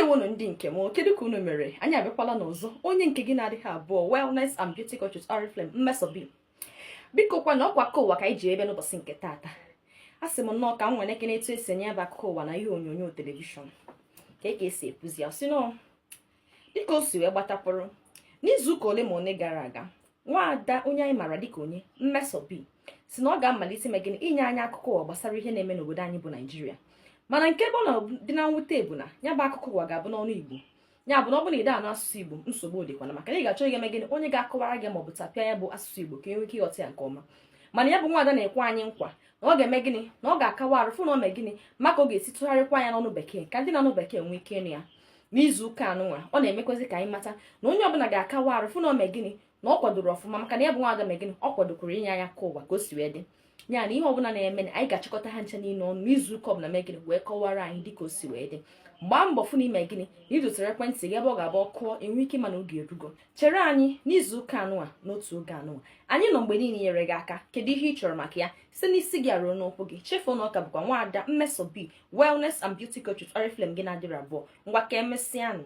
Ndewono ndị nke m, kedu ka unu mere? Anyị abịakwala n'ọzọ. Onye nke gị na-adịghị abụọ, Wellness and Beauty Culture Oriflame mmesobi. Biko kwa na ọkwa ụwa ka anyị ji ebe n'ụbọchị nke taata. Asị m nnọọ ka m nwere eke na-etu esi enye bụ akụkọ ụwa na ihe onyonyo telivishọn. Ka esi ekwuzi ya si no. Dịka o si wee gbatapụrụ. N'izu ụka ole ma one gara aga, Nwa-Ada onye anyị mara dịka onye mmesobi si na ọ ga-amalite ime gịnị inye anyị akụkọ ụwa gbasara ihe na-eme n'obodo anyị bụ Naịjirịa. Mana nke ebe ọ dị na nwute bụ na ya bụ akụkọ ụwa ga-abụ n'ọnụ Igbo. Ya bụ na ọ bụ na ide anụ asụsụ Igbo nsogbu dịkwana maka na ị ga-achọ ime gịnị onye ga-akọwara gị ma ọ bụ tapịa ya bụ asụsụ Igbo ka enwe ike ịghọta ya nke ọma. Mana ya bụ Nwa-Ada na-ekwe anyị nkwa na ọ ga-eme gịnị na ọ ga-akawa arụ fụ na ọ mee gịnị maka ọ ga-esi tụgharịkwa ya n'ọnụ bekee ka ndị na-anụ bekee nwee ike ịnụ ya. N'izu ụka anụnwa ọ na-emekwezi ka anyị mata na onye ọbụla ga-akawa arụ fụ na ọ mee gịnị na ọ kwadoro ọfụma maka na ya bụ Nwa-Ada mee gịnị ọ kwadokwuru inye anyị aka ụwa ka o si wee dị. Ya na ihe ọbụla na-eme na anyị ga-achịkọta ha nche niile ọnụ n'izu ụka ọbụla mee gịnị wee kọwara anyị dịka o si wee dị. Gbaa mbọ fụ na ime gịnị na idotere ekwentị gị ebe ọ ga-abụ ọkụọ enwe ike mana oge erugo. Chere anyị n'izu ụka anụnwa n'otu oge anụnwa. Anyị nọ mgbe niile nyere gị aka kedu ihe ị chọrọ maka ya site n'isi gị aruo n'ụkwụ gị. Chefuo na ọka bụkwa Nwa-Ada mmesobi Wellness and Beauty Culture Oriflame gị na-adịrị abụọ. Ngwa ka emesịanụ.